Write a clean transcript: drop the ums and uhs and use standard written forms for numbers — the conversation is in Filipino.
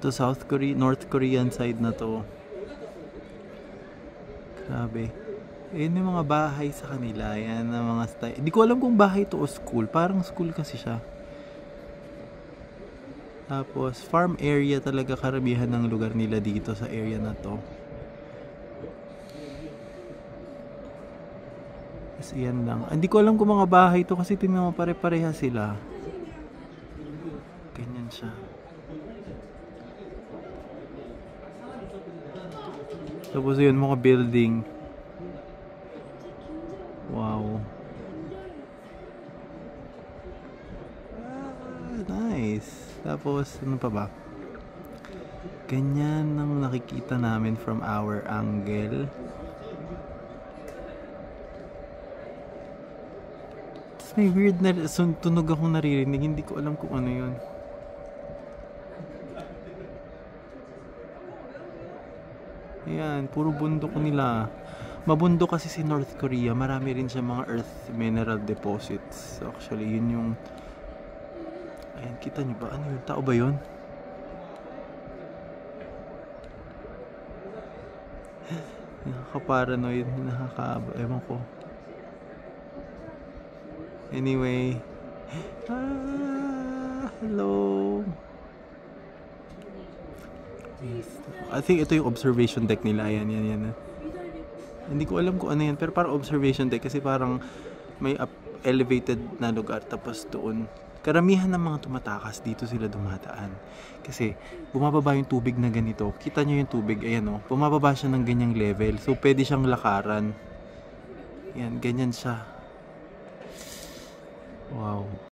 Ito South Korea, North Korean side na to. Grabe. Ayun yung mga bahay sa kanila. Yan ang mga style. Hindi ko alam kung bahay to o school. Parang school kasi siya. Tapos farm area talaga karamihan ng lugar nila dito sa area na to. Kasi yan lang. Hindi ko alam kung mga bahay to kasi tingnan mo pare-pareha sila. Ganyan siya. Tapos yun mga building. Wow. Nice. Tapos ano pa ba? Ganyan ang nakikita namin from our angle. Tapos may weird na tunog akong naririnig. Hindi ko alam kung ano yun. Ayan, puro bundok nila. Mabundok kasi si North Korea. Marami rin siya mga earth mineral deposits. So actually, yun yung... Ayan, kita nyo ba? Ano yun? Tao ba yun? Nakaka-paranoid. Ewan ko. Anyway. Hello. I think ito yung observation deck nila. Ayan. Hindi ko alam kung ano yan. Pero parang observation deck. Kasi parang may elevated na lugar. Tapos doon. Karamihan ng mga tumatakas dito sila dumadaan. Kasi bumababa yung tubig na ganito. Kita nyo yung tubig. Ayan o. Bumababa siya ng ganyang level. So pwede siyang lakaran. Ayan. Ganyan siya. Wow.